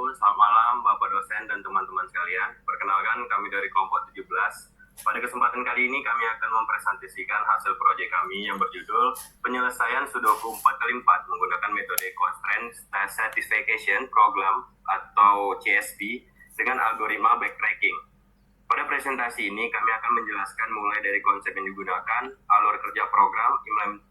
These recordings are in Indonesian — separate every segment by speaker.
Speaker 1: Selamat malam Bapak dosen dan teman-teman sekalian. Perkenalkan kami dari kelompok 17. Pada kesempatan kali ini kami akan mempresentasikan hasil proyek kami yang berjudul penyelesaian Sudoku 4x4 menggunakan metode Constraint Satisfaction Program atau CSP dengan algoritma backtracking. Pada presentasi ini kami akan menjelaskan mulai dari konsep yang digunakan, alur kerja program,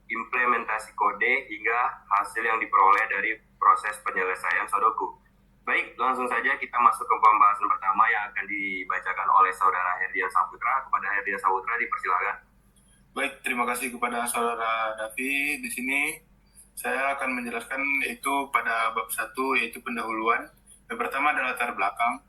Speaker 1: implementasi kode, hingga hasil yang diperoleh dari proses penyelesaian Sudoku. Baik, langsung saja kita masuk ke pembahasan pertama yang akan dibacakan oleh Saudara Herdian Saputra. Kepada Herdian Saputra dipersilakan.
Speaker 2: Baik, terima kasih kepada Saudara Davi. Di sini saya akan menjelaskan yaitu pada bab 1 yaitu pendahuluan. Yang pertama adalah latar belakang.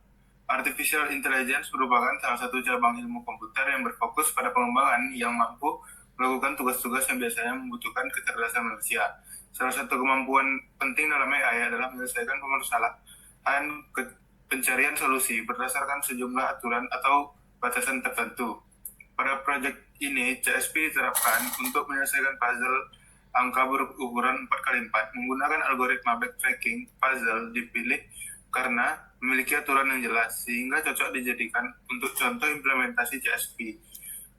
Speaker 2: Artificial Intelligence merupakan salah satu cabang ilmu komputer yang berfokus pada pengembangan yang mampu melakukan tugas-tugas yang biasanya membutuhkan kecerdasan manusia. Salah satu kemampuan penting dalam AI adalah menyelesaikan permasalahan pencarian solusi berdasarkan sejumlah aturan atau batasan tertentu. Pada proyek ini, CSP diterapkan untuk menyelesaikan puzzle angka berukuran 4x4 menggunakan algoritma backtracking. Puzzle dipilih karena memiliki aturan yang jelas, sehingga cocok dijadikan untuk contoh implementasi CSP.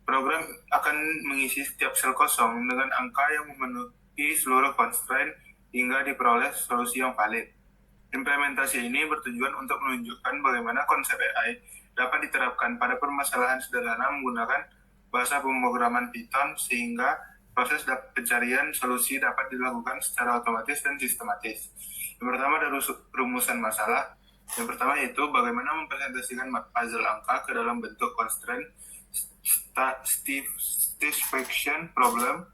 Speaker 2: Program akan mengisi setiap sel kosong dengan angka yang memenuhi seluruh constraint hingga diperoleh solusi yang valid. Implementasi ini bertujuan untuk menunjukkan bagaimana konsep AI dapat diterapkan pada permasalahan sederhana menggunakan bahasa pemrograman Python sehingga proses pencarian solusi dapat dilakukan secara otomatis dan sistematis. Yang pertama adalah rumusan masalah. Yang pertama yaitu bagaimana mempresentasikan puzzle angka ke dalam bentuk constraint satisfaction problem,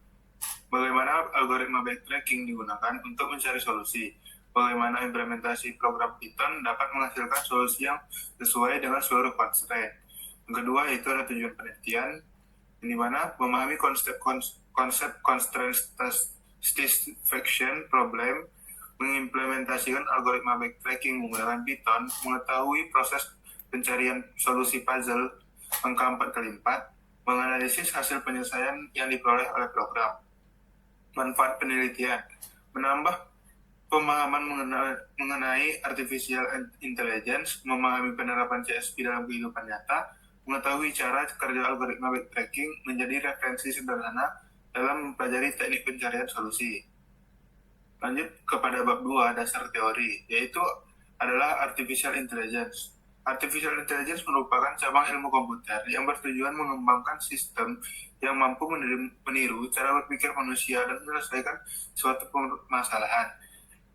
Speaker 2: bagaimana algoritma backtracking digunakan untuk mencari solusi, bagaimana implementasi program Python dapat menghasilkan solusi yang sesuai dengan seluruh constraint. Yang kedua yaitu ada tujuan penelitian, di mana memahami konsep constraint satisfaction problem, mengimplementasikan algoritma backtracking menggunakan Python, mengetahui proses pencarian solusi puzzle angka 4x4, menganalisis hasil penyelesaian yang diperoleh oleh program. Manfaat penelitian, menambah pemahaman mengenai artificial intelligence, memahami penerapan CSP dalam kehidupan nyata, mengetahui cara kerja algoritma backtracking, menjadi referensi sederhana dalam mempelajari teknik pencarian solusi. Lanjut kepada bab 2, dasar teori, yaitu adalah artificial intelligence. Artificial intelligence merupakan cabang ilmu komputer yang bertujuan mengembangkan sistem yang mampu meniru cara berpikir manusia dan menyelesaikan suatu permasalahan.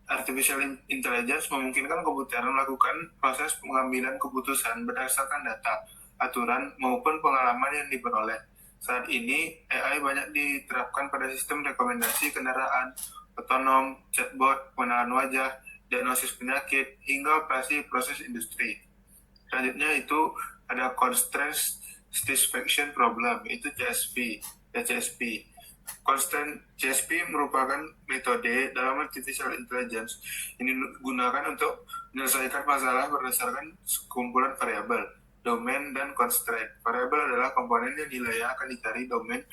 Speaker 2: Artificial intelligence memungkinkan komputer melakukan proses pengambilan keputusan berdasarkan data, aturan, maupun pengalaman yang diperoleh. Saat ini, AI banyak diterapkan pada sistem rekomendasi kendaraan, otonom, chatbot, pengenalan wajah, diagnosis penyakit, hingga operasi proses industri. Selanjutnya itu ada Constraint Satisfaction Problem, yaitu CSP. Constraint CSP merupakan metode dalam artificial intelligence yang digunakan untuk menyelesaikan masalah berdasarkan sekumpulan variabel, domain, dan constraint. Variabel adalah komponen yang nilainya akan dicari. Domain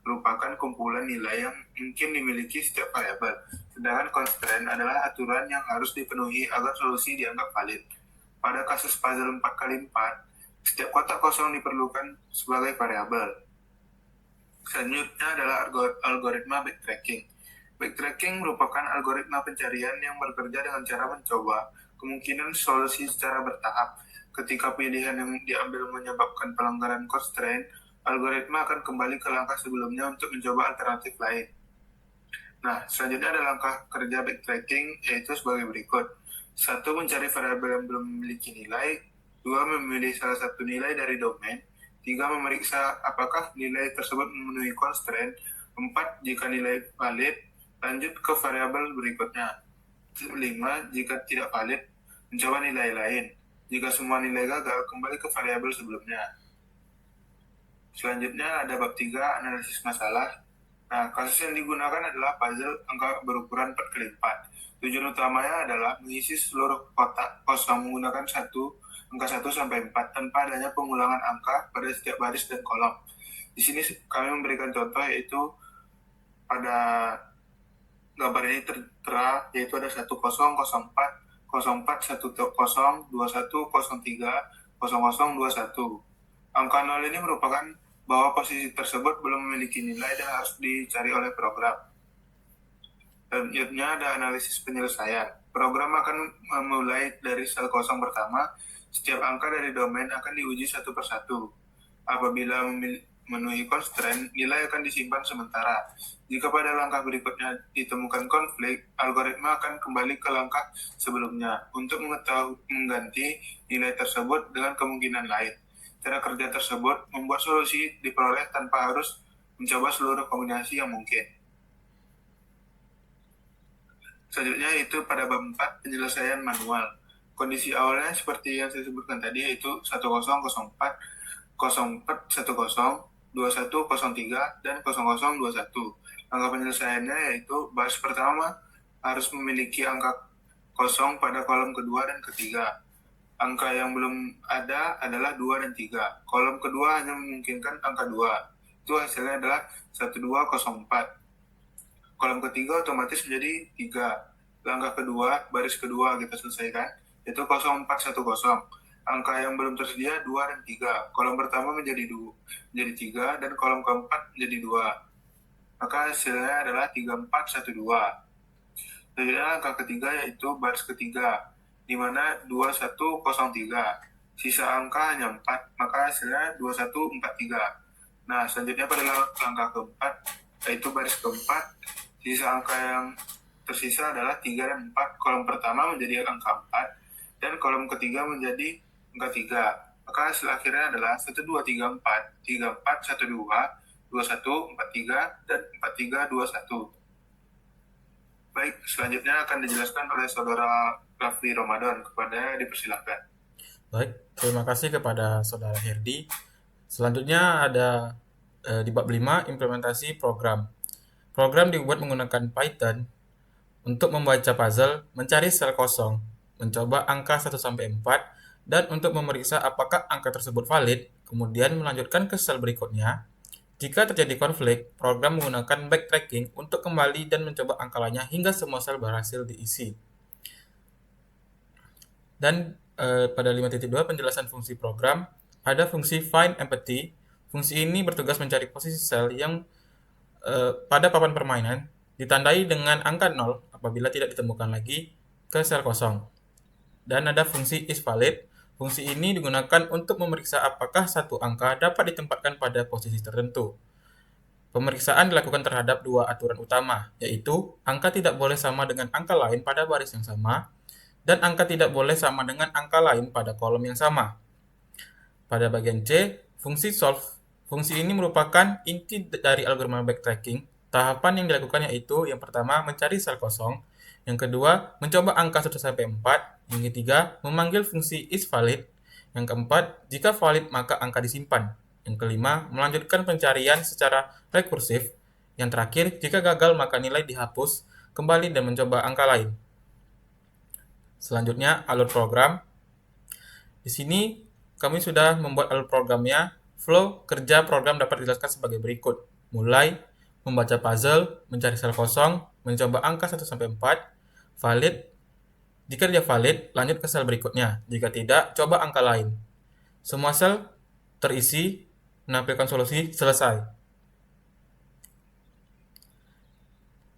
Speaker 2: merupakan kumpulan nilai yang mungkin dimiliki setiap variabel. Sedangkan constraint adalah aturan yang harus dipenuhi agar solusi dianggap valid. Pada kasus puzzle 4x4, setiap kotak kosong diperlukan sebagai variabel. Selanjutnya adalah algoritma backtracking. Backtracking merupakan algoritma pencarian yang bekerja dengan cara mencoba kemungkinan solusi secara bertahap. Ketika pilihan yang diambil menyebabkan pelanggaran constraint, algoritma akan kembali ke langkah sebelumnya untuk mencoba alternatif lain. Nah, selanjutnya ada langkah kerja backtracking, yaitu sebagai berikut. 1. Mencari variabel yang belum memiliki nilai. 2. Memilih salah satu nilai dari domain. 3. Memeriksa apakah nilai tersebut memenuhi constraint. 4. Jika nilai valid, lanjut ke variabel berikutnya. 5. Jika tidak valid, mencoba nilai lain. Jika semua nilai gagal, kembali ke variabel sebelumnya. Selanjutnya ada bab 3, analisis masalah. Nah, kasus yang digunakan adalah puzzle angka berukuran 4x4. Tujuan utamanya adalah mengisi seluruh kotak kosong menggunakan angka 1 sampai 4 tanpa adanya pengulangan angka pada setiap baris dan kolom. Di sini kami memberikan contoh yaitu pada gambar ini tertera yaitu ada 1004 041021030021. Angka 0 ini merupakan bahwa posisi tersebut belum memiliki nilai dan harus dicari oleh program. Selanjutnya ada analisis penyelesaian. Program akan memulai dari sel kosong pertama. Setiap angka dari domain akan diuji satu persatu. Apabila memenuhi constraint, nilai akan disimpan sementara. Jika pada langkah berikutnya ditemukan konflik, algoritma akan kembali ke langkah sebelumnya untuk mengganti nilai tersebut dengan kemungkinan lain. Cara kerja tersebut membuat solusi diperoleh tanpa harus mencoba seluruh kombinasi yang mungkin. Selanjutnya itu pada bab 4 penyelesaian manual. Kondisi awalnya seperti yang saya sebutkan tadi, yaitu 1004, 0410, 2103, dan 0021. Langkah penyelesaiannya yaitu baris pertama harus memiliki angka kosong pada kolom kedua dan ketiga. Angka yang belum ada adalah 2 dan 3. Kolom kedua hanya memungkinkan angka 2. Itu hasilnya adalah 1204. Kolom ketiga otomatis menjadi 3. Langkah kedua, baris kedua kita selesaikan, yaitu 0410. Angka yang belum tersedia 2 dan 3. Kolom pertama menjadi 3 dan kolom keempat menjadi 2. Maka hasilnya adalah 3412. Selanjutnya angka ketiga yaitu baris ketiga, di mana 2103. Sisa angka hanya 4, maka hasilnya 2143. Nah, selanjutnya pada langkah keempat, yaitu baris keempat, sisa angka yang tersisa adalah 3 dan 4. Kolom pertama menjadi angka 4 dan kolom ketiga menjadi angka 3. Maka hasil akhirnya adalah 1234, 3412, 2143, dan 4321. Baik, selanjutnya akan dijelaskan oleh Saudara Rafli Ramadan. Kepada dipersilakan.
Speaker 3: Baik, terima kasih kepada Saudara Herdi. Selanjutnya ada di bab 5, implementasi program. Program dibuat menggunakan Python untuk membaca puzzle, mencari sel kosong, mencoba angka 1-4, dan untuk memeriksa apakah angka tersebut valid, kemudian melanjutkan ke sel berikutnya. Jika terjadi konflik, program menggunakan backtracking untuk kembali dan mencoba angka lainnya hingga semua sel berhasil diisi. Dan pada 5.2 penjelasan fungsi program, ada fungsi find empty. Fungsi ini bertugas mencari posisi sel yang pada papan permainan ditandai dengan angka 0 apabila tidak ditemukan lagi ke sel kosong. Dan ada fungsi isValid. Fungsi ini digunakan untuk memeriksa apakah satu angka dapat ditempatkan pada posisi tertentu. Pemeriksaan dilakukan terhadap dua aturan utama, yaitu angka tidak boleh sama dengan angka lain pada baris yang sama, dan angka tidak boleh sama dengan angka lain pada kolom yang sama. Pada bagian C, fungsi solve. Fungsi ini merupakan inti dari algoritma backtracking. Tahapan yang dilakukan yaitu yang pertama mencari sel kosong, yang kedua mencoba angka 1-4, yang ketiga memanggil fungsi isValid, yang keempat jika valid maka angka disimpan, yang kelima melanjutkan pencarian secara rekursif, yang terakhir jika gagal maka nilai dihapus kembali dan mencoba angka lain. Selanjutnya alur program. Di sini kami sudah membuat alur programnya. Flow kerja program dapat dijelaskan sebagai berikut. Mulai membaca puzzle, mencari sel kosong, mencoba angka 1-4, valid. Jika dia valid, lanjut ke sel berikutnya. Jika tidak, coba angka lain. Semua sel terisi, menampilkan solusi, selesai.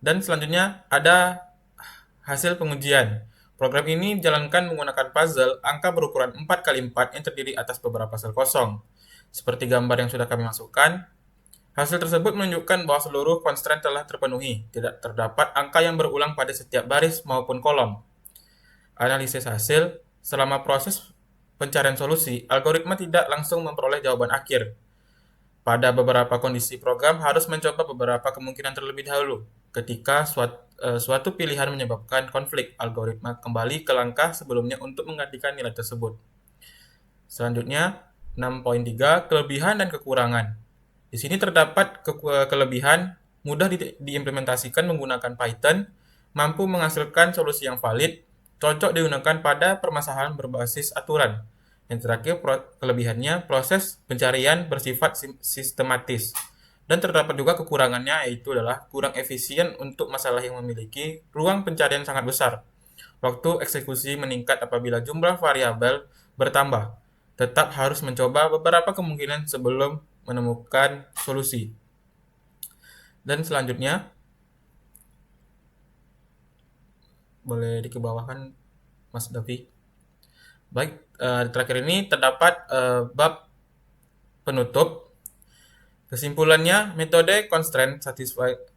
Speaker 3: Dan selanjutnya ada hasil pengujian. Program ini dijalankan menggunakan puzzle angka berukuran 4x4 yang terdiri atas beberapa sel kosong. Seperti gambar yang sudah kami masukkan, hasil tersebut menunjukkan bahwa seluruh constraint telah terpenuhi. Tidak terdapat angka yang berulang pada setiap baris maupun kolom. Analisis hasil, selama proses pencarian solusi, algoritma tidak langsung memperoleh jawaban akhir. Pada beberapa kondisi program harus mencoba beberapa kemungkinan terlebih dahulu. Ketika suatu pilihan menyebabkan konflik, algoritma kembali ke langkah sebelumnya untuk menggantikan nilai tersebut. Selanjutnya, 6.3 kelebihan dan kekurangan. Di sini terdapat kelebihan mudah diimplementasikan menggunakan Python, mampu menghasilkan solusi yang valid, cocok digunakan pada permasalahan berbasis aturan. Yang terakhir, kelebihannya proses pencarian bersifat sistematis. Dan terdapat juga kekurangannya, yaitu adalah kurang efisien untuk masalah yang memiliki ruang pencarian sangat besar. Waktu eksekusi meningkat apabila jumlah variabel bertambah. Tetap harus mencoba beberapa kemungkinan sebelum menemukan solusi. Dan selanjutnya, boleh dikebawahkan Mas Davi. Baik, terakhir ini terdapat bab penutup. Kesimpulannya, metode Constraint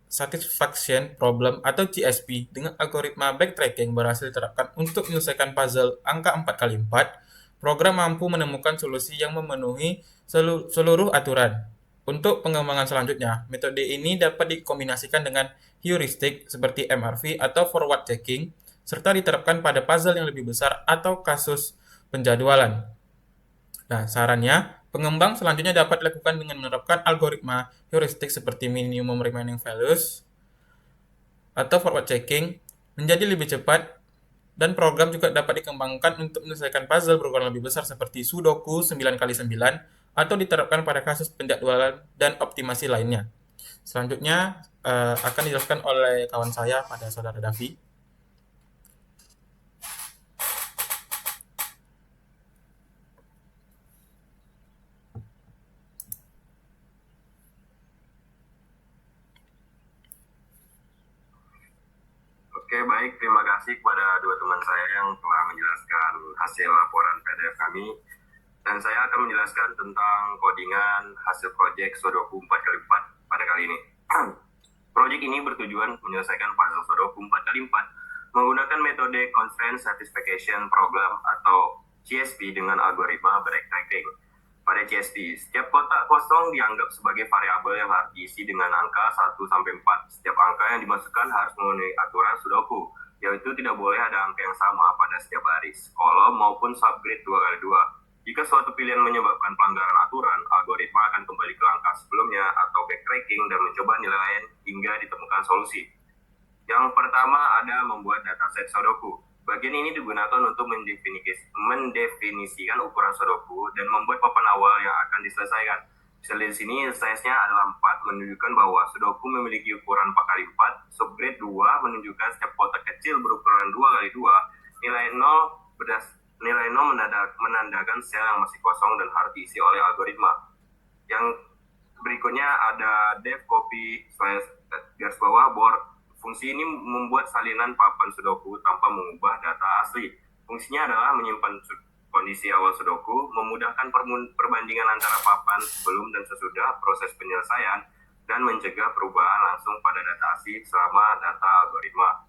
Speaker 3: Satisfaction Problem atau CSP dengan algoritma backtracking berhasil diterapkan untuk menyelesaikan puzzle angka 4x4. Program mampu menemukan solusi yang memenuhi seluruh aturan. Untuk pengembangan selanjutnya, metode ini dapat dikombinasikan dengan heuristik seperti MRV atau forward checking, serta diterapkan pada puzzle yang lebih besar atau kasus penjadwalan. Nah, sarannya, pengembang selanjutnya dapat dilakukan dengan menerapkan algoritma heuristik seperti minimum remaining values atau forward checking menjadi lebih cepat, dan program juga dapat dikembangkan untuk menyelesaikan puzzle berukuran lebih besar seperti Sudoku 9x9 atau diterapkan pada kasus penjadwalan dan optimasi lainnya. Selanjutnya akan dijelaskan oleh kawan saya pada saudara Davi.
Speaker 1: Oke, baik. Terima kasih kepada dua teman saya yang telah menjelaskan hasil laporan PDF kami. Dan saya akan menjelaskan tentang codingan hasil proyek Sudoku 4x4 pada kali ini. Proyek ini bertujuan menyelesaikan puzzle Sudoku 4x4 menggunakan metode Constraint Satisfaction Problem atau CSP dengan algoritma backtracking. Pada CSP, setiap kotak kosong dianggap sebagai variabel yang harus diisi dengan angka 1-4. Setiap angka yang dimasukkan harus memenuhi aturan Sudoku, yaitu tidak boleh ada angka yang sama pada setiap baris, kolom maupun subgrid 2x2. Jika suatu pilihan menyebabkan pelanggaran aturan, algoritma akan kembali ke langkah sebelumnya atau backtracking dan mencoba nilai hingga ditemukan solusi. Yang pertama ada membuat dataset Sudoku. Bagian ini digunakan untuk mendefinisikan ukuran Sudoku dan membuat papan awal yang akan diselesaikan. Misalnya di sini size-nya adalah 4, menunjukkan bahwa Sudoku memiliki ukuran 4x4. Subgrid 2 menunjukkan setiap kotak kecil berukuran 2x2. Nilai 0 menandakan sel yang masih kosong dan harus diisi oleh algoritma. Yang berikutnya ada def copy garis bawah board. Fungsi ini membuat salinan papan Sudoku tanpa mengubah data asli. Fungsinya adalah menyimpan kondisi awal Sudoku, memudahkan perbandingan antara papan sebelum dan sesudah proses penyelesaian, dan mencegah perubahan langsung pada data asli selama data algoritma.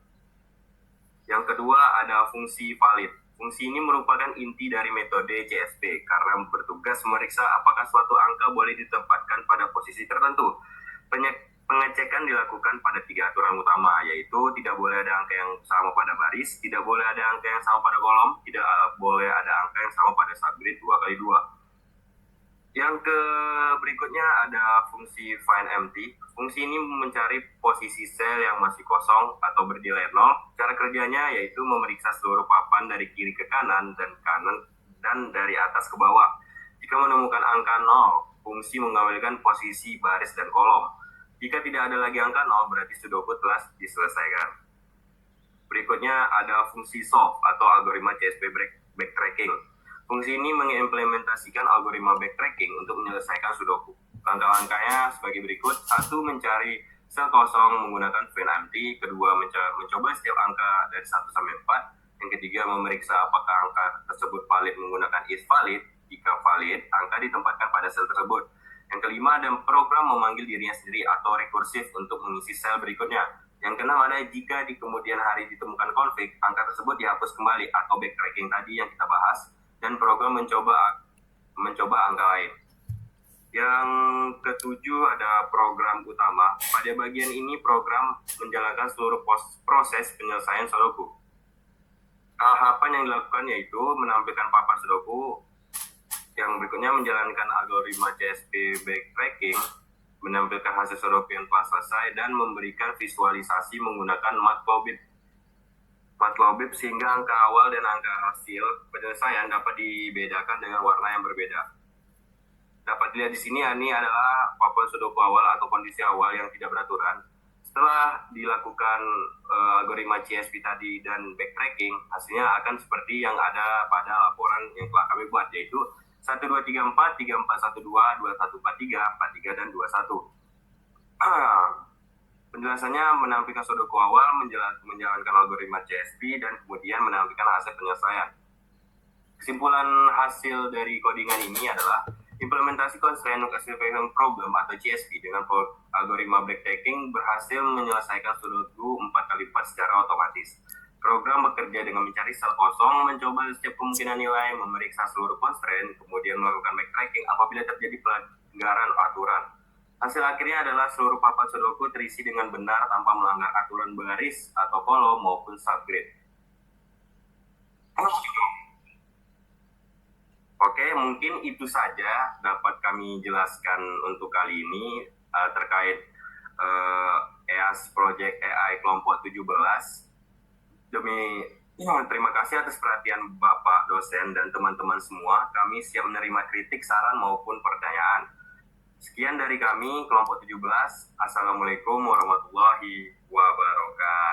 Speaker 1: Yang kedua ada fungsi valid. Fungsi ini merupakan inti dari metode CSP karena bertugas memeriksa apakah suatu angka boleh ditempatkan pada posisi tertentu. Pengecekan dilakukan pada 3 aturan utama, yaitu tidak boleh ada angka yang sama pada baris, tidak boleh ada angka yang sama pada kolom, tidak boleh ada angka yang sama pada subgrid 2x2. Yang berikutnya ada fungsi find empty. Fungsi ini mencari posisi sel yang masih kosong atau bernilai 0. Cara kerjanya yaitu memeriksa seluruh papan dari kiri ke kanan dan dari atas ke bawah. Jika menemukan angka 0, fungsi mengambilkan posisi baris dan kolom. Jika tidak ada lagi angka 0, berarti Sudoku telah diselesaikan. Berikutnya ada fungsi solve atau algoritma CSP backtracking. Fungsi ini mengimplementasikan algoritma backtracking untuk menyelesaikan Sudoku. Langkah-langkahnya sebagai berikut. 1. Mencari sel kosong menggunakan find empty. Kedua, mencoba setiap angka dari 1-4. Yang ketiga, memeriksa apakah angka tersebut valid menggunakan is valid. Jika valid, angka ditempatkan pada sel tersebut. Yang kelima, ada program memanggil dirinya sendiri atau rekursif untuk mengisi sel berikutnya. Yang keenam ada jika di kemudian hari ditemukan konflik, angka tersebut dihapus kembali atau backtracking tadi yang kita bahas, dan program mencoba angka lain. Yang ketujuh ada program utama. Pada bagian ini program menjalankan seluruh proses penyelesaian Sudoku. Tahapan yang dilakukan yaitu menampilkan papan Sudoku. Yang berikutnya menjalankan algoritma CSP backtracking, menampilkan hasil Sudoku yang telah selesai, dan memberikan visualisasi menggunakan Matplotlib sehingga angka awal dan angka hasil penyelesaian dapat dibedakan dengan warna yang berbeda. Dapat dilihat di sini, ini adalah papan Sudoku awal atau kondisi awal yang tidak beraturan. Setelah dilakukan algoritma CSP tadi dan backtracking, hasilnya akan seperti yang ada pada laporan yang telah kami buat, yaitu 1234, 3412, 2143, 43, dan 21. Penjelasannya menampilkan sudoku awal, menjalankan algoritma CSP, dan kemudian menampilkan hasil penyelesaian. Kesimpulan hasil dari codingan ini adalah implementasi Constraint Classification Problem atau CSP dengan algoritma backtracking berhasil menyelesaikan sudoku 4 kali lipat secara otomatis. Program bekerja dengan mencari sel kosong, mencoba setiap kemungkinan nilai, memeriksa seluruh constraint, kemudian melakukan backtracking apabila terjadi pelanggaran aturan. Hasil akhirnya adalah seluruh papan sudoku terisi dengan benar tanpa melanggar aturan baris atau kolom maupun subgrid. Oke, mungkin itu saja dapat kami jelaskan untuk kali ini terkait EAS Project AI kelompok 17. Terima kasih atas perhatian Bapak dosen dan teman-teman semua. Kami siap menerima kritik, saran maupun pertanyaan. Sekian dari kami, kelompok 17. Assalamualaikum warahmatullahi wabarakatuh.